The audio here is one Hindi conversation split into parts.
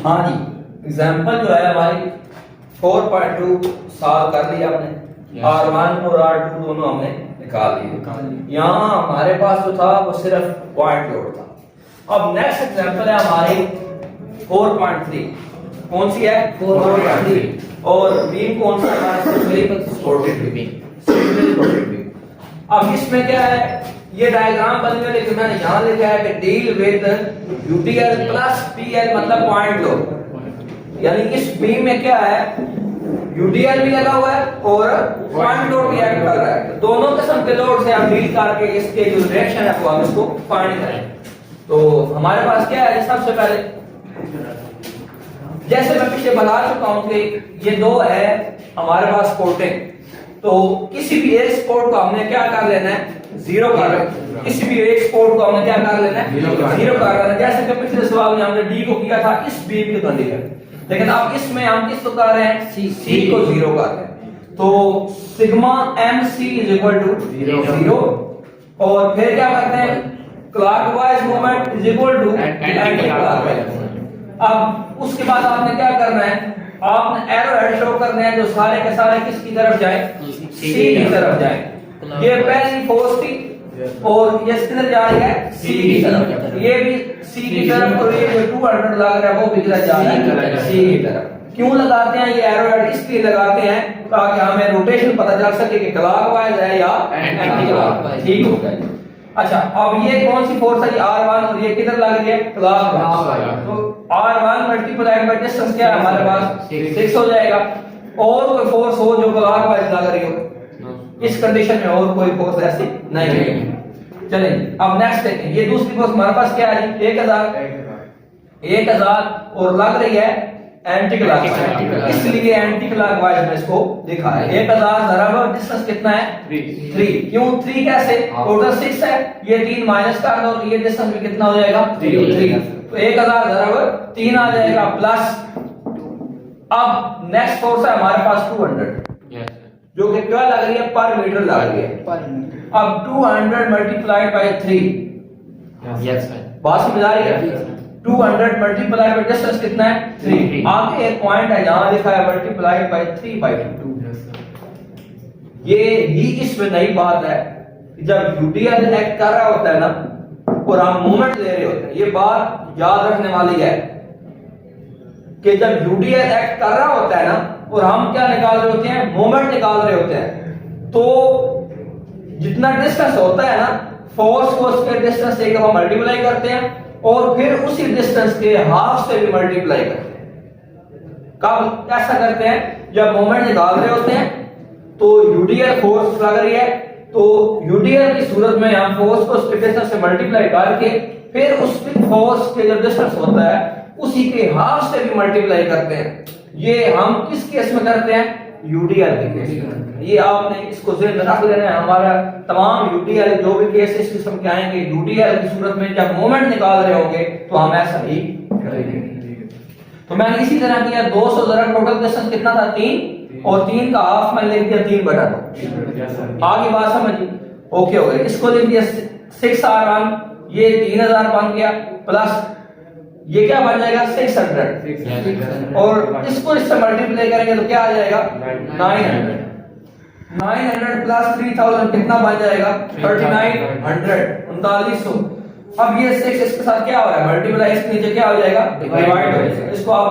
हाँ जी, एग्जांपल जो है हमारी 4.2 सॉल्व कर लिया हमने। R1 और R2 दोनों हमने निकाल लिए। यहाँ हमारे पास जो था वो सिर्फ पॉइंट लोड था। अब नेक्स्ट एग्जांपल है हमारी 4.3। कौन सी है? 4.3। और बीम कौन सा है? Supported beam. अब इसमें क्या है, ये डायग्राम बन गया, लेकिन मैंने यहां लिखा है कि deal with UTL plus PL मतलब पॉइंट लोड। यानी इस बीम में क्या है, यूटीएल भी लगा हुआ है और पॉइंट लोड भी एक्ट कर रहा है। तो दोनों किस्म के लोड से हम डील करके इसके जो रिएक्शन है वो हम इसको फाइंड करें। तो हमारे पास क्या है, सबसे पहले जैसे मैं पीछे बता चुका हूं कि ये दो है हमारे पास सपोर्टिंग। तो किसी भी एक सपोर्ट को हमने क्या कर लेना है, जीरो कर लेना है। किसी भी एक सपोर्ट को हमने क्या कर लेना है, जीरो कर लेना है। जैसे कि पिछले सवाल में हमने डी को किया था इस बीम की कंडीशन, लेकिन अब इसमें हम किस को कर रहे हैं, सी को जीरो कर रहे हैं। तो sigma M C is equal to zero. और फिर क्या करते हैं, clockwise movement is equal to anti clockwise. अब उसके बाद आपने क्या करना है, आपने एरो हेड शो करने हैं जो सारे के सारे किसकी तरफ जाए, सी की तरफ जाए। ये पहली फोर्स थी और ये किधर जा रही है, सी की तरफ। ये भी सी की तरफ और ये जो 200 लग रहा है वो भी किधर जा रहा है, सी की तरफ। क्यों लगाते हैं ये एरो हेड, इसलिए लगाते हैं ताकि हमें रोटेशन पता चल सके कि क्लॉकवाइज है या एंटी क्लॉकवाइज। ठीक हो गया। अच्छा, अब ये कौन सी फोर्स है, R1, और ये किधर लग रही है, क्लॉकवाइज। तो R1 मल्टीप्लाइड बाय डिस्टेंस क्या है हमारे पास, 6 हो जाएगा। और कोई फोर्स हो जो क्लॉकवाइज लग रही हो, इस कंडीशन में और कोई फोर्स ऐसी नहीं है। चलिए अब नेक्स्ट देखते हैं, ये दूसरी फोर्स हमारे पास क्या है, 1000 और लग रही है एंटी क्लॉकवाइज, इसलिए एंटी क्लॉकवाइज में इसको लिखा है। 1000 बराबर डिस्टेंस कितना है, 3। क्यों 3 कैसे, टोटल 6 है, ये 3 माइनस कर दो तो ये डिस्टेंस भी कितना हो जाएगा, 3। तो 1000 बराबर 3 आ जाएगा प्लस। अब नेक्स्ट फोर्स है हमारे पास 200, जो कि क्या लग रही है, पर मीटर लग रही है। अब 200 मल्टीप्लाइड बाय 3, बात समझ आ रही है, 200 मल्टीप्लाइड बाय डिस्टेंस कितना है, 3। आगे एक पॉइंट है जहां लिखा है मल्टीप्लाइड बाय 3/2। ये ही इसमें नई बात है, जब यूटीएल एक्ट कर रहा होता है ना और हम मूवमेंट ले रहे होते हैं, ये बात याद रखने वाली है कि जब यूटीएल एक्ट कर रहा होता है ना और हम क्या निकाल रहे होते हैं, मूवमेंट निकाल रहे होते हैं, तो जितना डिस्टेंस होता है ना, फोर्स को उसके डिस्टेंस से एक दफा मल्टीप्लाई करते हैं और फिर उसी डिस्टेंस के हाफ से भी मल्टीप्लाई करते हैं। कब ऐसा करते हैं, जब मोमेंट निकाल रहे होते हैं तो यूटीएल फोर्स लग रही है, तो यूटीएल की सूरत में हम फोर्स को उसके डिस्टेंस से मल्टीप्लाई करके फिर उस फोर्स के जो डिस्टेंस होता है उसी के हाफ से भी मल्टीप्लाई करते हैं। ये हम किस केस में करते हैं, यूटीएल के केस में। ये आपने इसको ज़हन में रख लेना है, हमारा तमाम यूटीएल जो भी केस इस किस्म के आएंगे, यूटीएल की सूरत में जब मोमेंट निकाल रहे होंगे तो हम ऐसा ही करेंगे। तो मैंने इसी तरह किया, 200 जरा टोटल डिस्टेंस कितना था, 3, और 3 का हाफ मैंने लिख दिया 3/2। आगे बात समझिए, ओके हो गया। इसको लिख दिया 6R1, ये 3000 बन गया, प्लस ये क्या बन जाएगा, 600, और इसको इससे मल्टीप्लाई करेंगे तो क्या आ जाएगा, 900 प्लस 3000 कितना बन जाएगा, 3900, 3900। अब ये 6 इसके साथ क्या हो रहा है, मल्टीप्लाई, इसके नीचे क्या हो जाएगा, डिवाइड हो जाएगा। इसको आप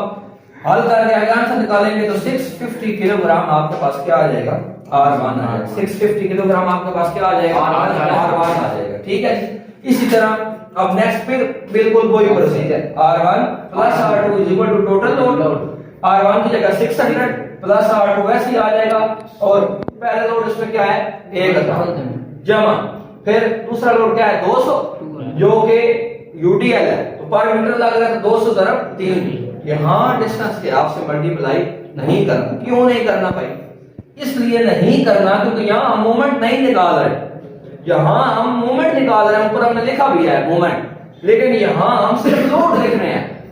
हल करके आंसर निकालेंगे तो 650 किलोग्राम आपके पास क्या आ जाएगा, R1 आ जाएगा। 650 किलोग्राम आपके पास क्या आ जाएगा, R1 आ जाएगा। ठीक है जी। इसी तरह अब नेक्स्ट फिर बिल्कुल वही procedure, R1 plus R2 is equal to total load. R1 की जगह 600 प्लस R2 वैसे ही आ जाएगा, और पहला लोड इसमें क्या है, 1000 जमा, फिर दूसरा लोड क्या है, 200 जो कि यूटीएल है, तो पर मीटर लग रहा है 200 × 3। यहां डिस्टेंस के आपसे मल्टीप्लाई नहीं करना। क्यों नहीं करना भाई, इसलिए नहीं करना क्योंकि यहां हम मोमेंट नहीं निकाल रहे, यहां हम मोमेंट निकाल रहे हैं, ऊपर हमने लिखा भी है मोमेंट, लेकिन यहां हम सिर्फ लोड लिख रहे हैं।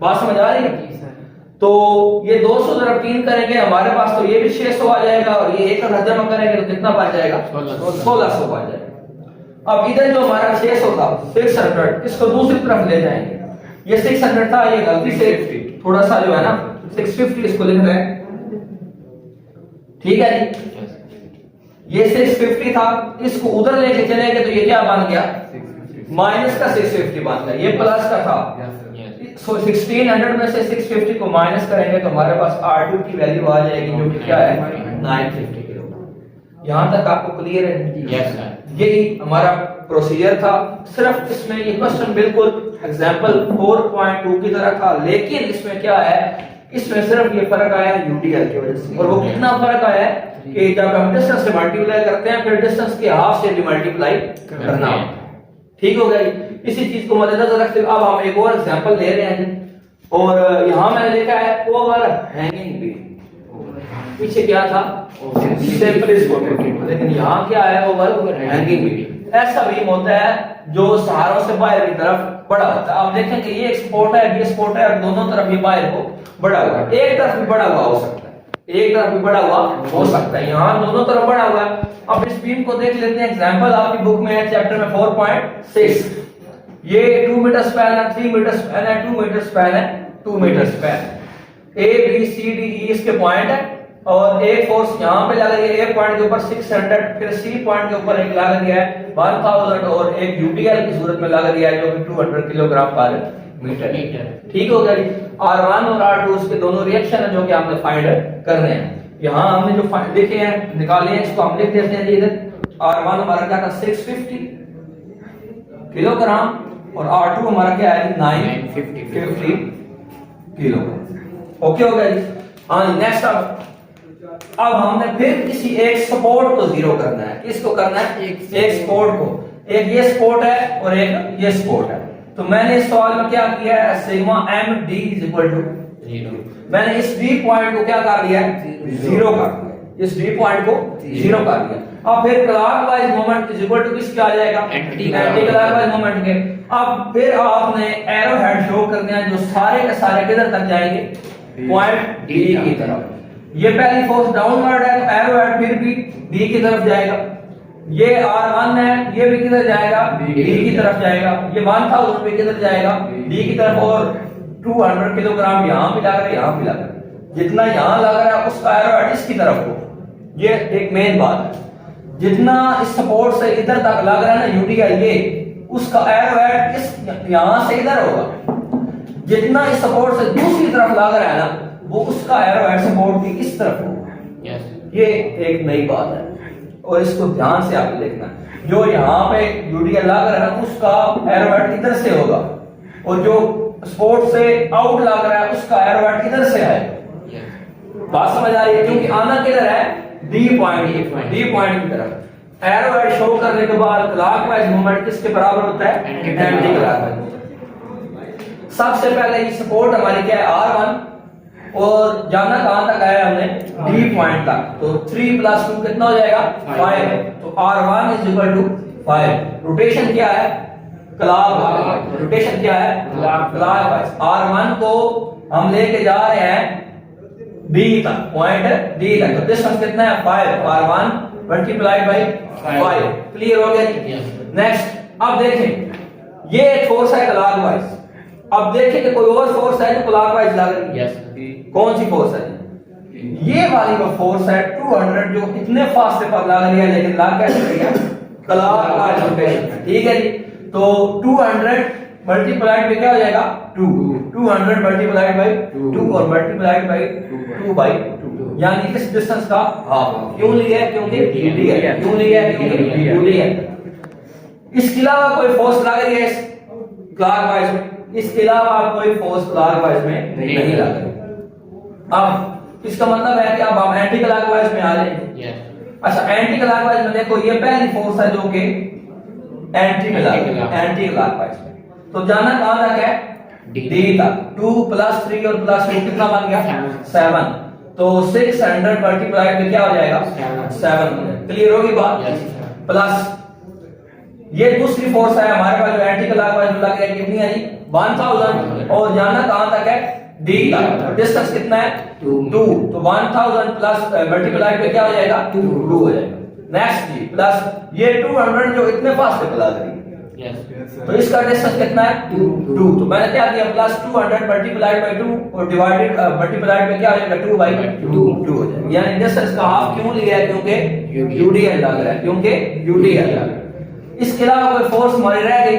बात समझ आ रही है? तो ये 200 × 3 करेंगे हमारे पास, तो ये भी 600 आ जाएगा, और ये 1000 जमा करेंगे तो कितना बच जाएगा, 1600 बच जाएगा। अब इधर जो हमारा 600 था 600, इसको दूसरी तरफ ले जाएंगे। ये 600 था, ये गलती से थोड़ा सा जो है ना 650 इसको लिख रहे हैं, ठीक है जी। ये 650 था, इसको उधर लेके चले गए तो ये क्या बन गया, माइनस का 650 बन गया, ये प्लस का था। सो 1600 में से 650 को माइनस करेंगे तो हमारे पास R2 की वैल्यू आ जाएगी जो कि क्या है 950 किलो। यहां तक आपको क्लियर है? Yes sir. यही हमारा प्रोसीजर था। सिर्फ इसमें ये क्वेश्चन बिल्कुल एग्जांपल 4.2 की तरह था, लेकिन इसमें क्या है, इसमें सिर्फ ये फर्क आया यूटीएल की वजह से। और वो कितना फर्क आया है कि जब हम डिस्टेंस से मल्टीप्लाई करते हैं फिर डिस्टेंस के हाफ से भी मल्टीप्लाई करना होता है। ठीक हो गया? इसी चीज को मद्देनजर रखते हुए अब हम एक और एग्जांपल ले रहे हैं और यहां मैंने लिखा है ओवर हैंगिंग बीम। पीछे क्या था, सिंपलिस्ट बीम, लेकिन यहां क्या है ओवर हैंगिंग बीम। ऐसा बीम होता है जो सहारों से बाहर की तरफ बड़ा होता है। आप देखें कि ये एक्सपोर्ट है, ये एक्सपोर्ट है और दोनों तरफ ये बाहर को बड़ा हुआ है। एक तरफ भी बड़ा हुआ हो सकता है, एक तरफ भी बड़ा हुआ हो सकता है, यहाँ दोनों तरफ बड़ा हुआ है। अब इस बीम को देख लेते हैं। एग्जांपल आपकी बुक में है चैप्टर में 4.6। ये 2 मीटर स्पैन है, 3 मीटर स्पैन है, 2 मीटर स्पैन है, 2 metre span. A B C D E इसके पॉइंट है और एक फोर्स यहाँ पे लगा दिया, ए पॉइंट के ऊपर 600, फिर सी पॉइंट के ऊपर एक लगा दिया है 1000 और एक यूटीएल की सूरत में लगा दिया है जो कि 200 किलोग्राम पर मीटर। ठीक हो गया जी। R1 और R2 उसके दोनों रिएक्शन है जो कि हमने फाइंड कर रहे हैं। यहाँ हमने जो फाइंड देखे हैं निकाले हैं, इसको हम लिख देते हैं जी इधर। R1 हमारा क्या था 650 किलोग्राम और R2 हमारा क्या है 950 किलोग्राम। ओके हो गया जी। हाँ नेक्स्ट अब हमने फिर किसी एक सपोर्ट को जीरो करना है। किसको करना है? एक सपोर्ट को। एक ये सपोर्ट है और एक ये सपोर्ट है। तो मैंने इस सवाल में क्या किया है, sigma M D is equal to 0। मैंने इस डी पॉइंट को क्या कर दिया है, जीरो कर दिया। इस डी पॉइंट को जीरो कर दिया। अब फिर clockwise moment is equal to किसके आ जाएगा, एंटी क्लॉकवाइज मोमेंट के। अब फिर आपने एरो हेड शो करने हैं जो सारे के सारे किधर तक जाएंगे, पॉइंट डी की तरफ। ये पहली फोर्स डाउनवर्ड है तो एरो हेड फिर भी डी की तरफ जाएगा। ये R1 है, ये भी किधर जाएगा, डी की तरफ जाएगा। ये 1000 पे किधर जाएगा, डी की तरफ। और 200 किलोग्राम यहाँ भी लग रहा है, यहाँ भी लग रहा है। जितना यहाँ लग रहा है उसका एरो हेड इसकी तरफ हो। ये एक मेन बात है। जितना इस सपोर्ट से इधर तक लग रहा है ना यूटीएल, ये उसका एरो हेड इस यहाँ से इधर होगा। जितना इस सपोर्ट से दूसरी तरफ लग रहा है ना, वो उसका एरो हेड सपोर्ट की इस तरफ होगा। ये एक नई बात है और इसको ध्यान से आपको देखना है। जो यहाँ पे यूटीएल लग रहा है उसका एरो हेड इधर से होगा और जो सपोर्ट से आउट लग रहा है उसका एरो हेड इधर से आएगा। बात समझ आ रही है? क्योंकि आना किधर है, डी पॉइंट, डी पॉइंट की तरफ। एरो हेड शो करने के बाद क्लॉकवाइज मूवमेंट किसके बराबर होता है, एंटी क्लॉकवाइज। सबसे पहले ये सपोर्ट हमारी क्या है R1 और जाना कहां तक है हमने, डी पॉइंट तक। तो 3 + 2 कितना हो जाएगा, 5। तो R1 is equal to 5। Rotation क्या है, क्लॉकवाइज। रोटेशन क्या है, क्लॉकवाइज। R1 को हम लेके जा रहे हैं डी तक, पॉइंट डी तक। तो डिस्टेंस कितना है 5। R1 multiplied by 5। क्लियर हो गया जी। नेक्स्ट अब देखें, ये एक फोर्स है क्लॉकवाइज। अब देखें कि कोई और फोर्स है जो क्लॉकवाइज लग रही है। कौन सी फोर्स है, ये वाली वो फोर्स है 200 जो इतने फासले पर लग रही है, लेकिन लग कैसे रही है, क्लॉकवाइज रोटेशन। ठीक है जी। तो 200 मल्टीप्लाइड में क्या हो जाएगा 2, 200 मल्टीप्लाइड बाय 2 और मल्टीप्लाइड बाय 2/2, यानी किस डिस्टेंस का हाफ। क्यों लिया है, क्योंकि डी है। क्यों लिया है, क्योंकि डी है। इसके अलावा कोई फोर्स लग रही है इस क्लॉकवाइज में, इसके अलावा कोई फोर्स क्लॉकवाइज में नहीं लग रही। अब इसका मतलब है कि अब हम एंटी क्लॉकवाइज में आ जाएंगे। अच्छा, एंटी क्लॉकवाइज में देखो ये पहली फोर्स है जो कि एंटी क्लॉकवाइज में। तो जाना कहां तक है, डी तक। 2 + 3 और +2 कितना बन गया 7। तो 600 मल्टीप्लाइड में क्या हो जाएगा 7। क्लियर होगी बात। प्लस ये दूसरी फोर्स है हमारे पास जो एंटी क्लॉकवाइज में लग रही है, कितनी है जी 1000। और जाना कहां तक है, डी तक। डिस्टेंस कितना है 2। तो 1000 प्लस मल्टीप्लाइड पे क्या हो जाएगा 2 हो जाएगा। नेक्स्ट जी प्लस ये 200 जो इतने फासले पे लग रही है, तो इसका डिस्टेंस कितना है 2। तो मैंने क्या किया प्लस 200 मल्टीप्लाइड बाय 2 और डिवाइडेड मल्टीप्लाइड में क्या हो जाएगा 2 बाय 2 हो जाएगा। यानी डिस्टेंस का हाफ क्यों लिया है, क्योंकि यूडीएल लग रहा है, क्योंकि यूडीएल लग रहा है। इसके अलावा कोई फोर्स हमारी रह गई,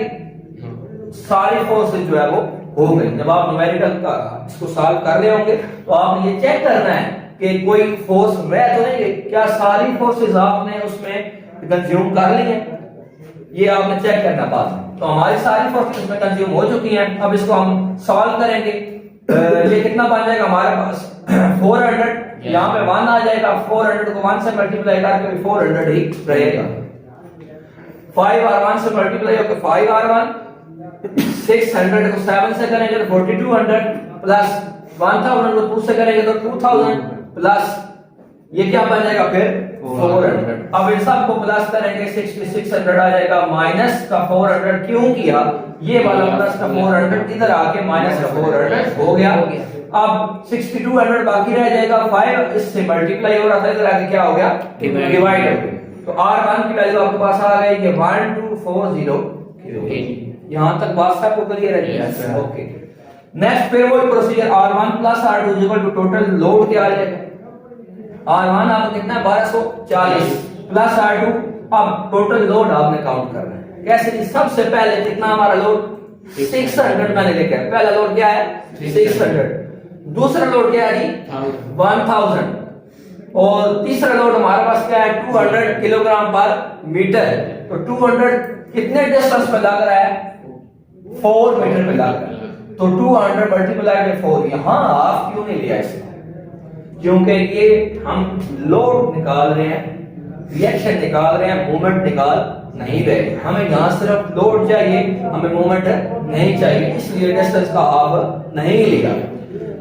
सारी फोर्सेस जो है वो हो गई। जब आप न्यूमेरिकल का इसको सॉल्व कर रहे होंगे तो आपने ये चेक करना है कि कोई फोर्स रह तो नहीं गई, क्या सारी फोर्सेस आपने उसमें कंज्यूम कर ली है, ये आपने चेक करना बाद में। तो हमारी सारी फोर्सेस इसमें कंज्यूम हो चुकी हैं। अब इसको हम सॉल्व करेंगे। ये कितना बन जाएगा हमारे पास 400, यहाँ पे 1 आ जाएगा, 400 को 1 से मल्टीप्लाई करके 400 ही रहेगा। 5r1 से मल्टीप्लाई होकर 5r1, 600 को 7 से करेंगे तो 4200 प्लस 1000 को 2 से करेंगे तो 2000 प्लस ये क्या बन जाएगा फिर 400। अब इन सब को प्लस करेंगे 600 आ जाएगा, माइनस का 400 क्यों किया, ये वाला प्लस का 400 इधर आके माइनस का 400 हो गया। अब 6200 बाकी रह जाएगा, 5 इससे मल्टीप्लाई हो रहा था, इधर आके क्या हो गया डिवाइड हो गया। तो R1 की वैल्यू आपके पास आ गई कि 1240 यहां तक बात सबको क्लियर है। ओके नेक्स्ट फिर वही procedure R1 plus R2 equal to total load क्या आ जाएगा, R1 आपको कितना है 1240 प्लस R2। अब टोटल लोड आपने काउंट करना है कैसे जी, सबसे पहले कितना हमारा लोड 600 मैंने लिखा है, पहला लोड क्या है 600, दूसरा लोड क्या है जी 1000 और तीसरा लोड हमारे पास क्या है 200 किलोग्राम पर मीटर। तो 200 कितने डिस्टेंस पे लग रहा है 4 मीटर पे लग रहा है, तो 200 मल्टीप्लाई बाय 4। यहां हाफ क्यों नहीं लिया इसमें, क्योंकि ये हम लोड निकाल रहे हैं, रिएक्शन निकाल रहे हैं, मूवमेंट निकाल नहीं रहे। हमें यहाँ सिर्फ लोड चाहिए, हमें मूवमेंट नहीं चाहिए, इसलिए डिस्टेंस का हाफ नहीं लिया।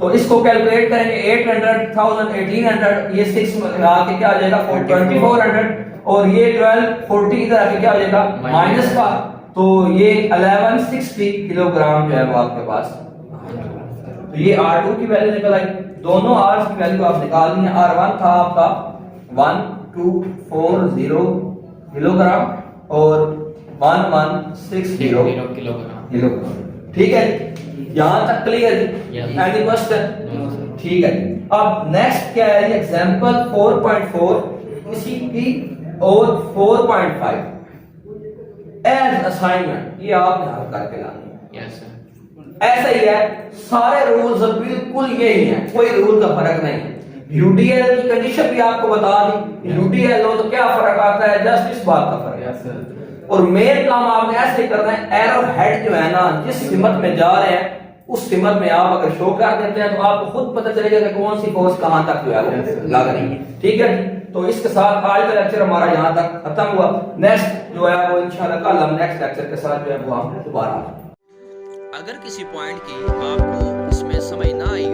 तो इसको कैलकुलेट करेंगे 800, 1000, 1800, ये 6 आके क्या आ जाएगा 2400 और ये 1240 इधर आके क्या हो जाएगा माइनस का, तो ये 1160 किलोग्राम जो है वो आपके पास। तो ये R2 की वैल्यू निकल आई, दोनों R की वैल्यू आप निकाल ली। R1 था आपका 1240 किलोग्राम और 1160 किलोग्राम। ठीक है यहां तक क्लियर है, एनी क्वेश्चन? ठीक है। अब नेक्स्ट क्या है एग्जांपल 4.4 इसी की और 4.5 एज असाइनमेंट, ये आपने हल करके लानी है। यस सर ऐसा ही है, सारे रूल्स बिल्कुल यही हैं, कोई रूल का फर्क नहीं है। यूडीएल की कंडीशन भी आपको बता दी, यूडीएल हो तो क्या फर्क आता है, जस्ट इस बात का फर्क है। और मेन काम आपने ऐसे करना है, एरो हेड जो है ना जिस सिमत में जा रहे हैं उस सिमत में आप अगर शो कर देते हैं तो आपको खुद पता चलेगा कि कौन सी फोर्स कहां तक जो है लग रही है। ठीक है, तो इसके साथ आज का लेक्चर हमारा यहाँ तक खत्म हुआ। नेक्स्ट जो है वो इंशाल्लाह कल हम नेक्स्ट लेक्चर के साथ जो है वो हम दोबारा। अगर किसी पॉइंट की आपको इसमें समझ ना आई हो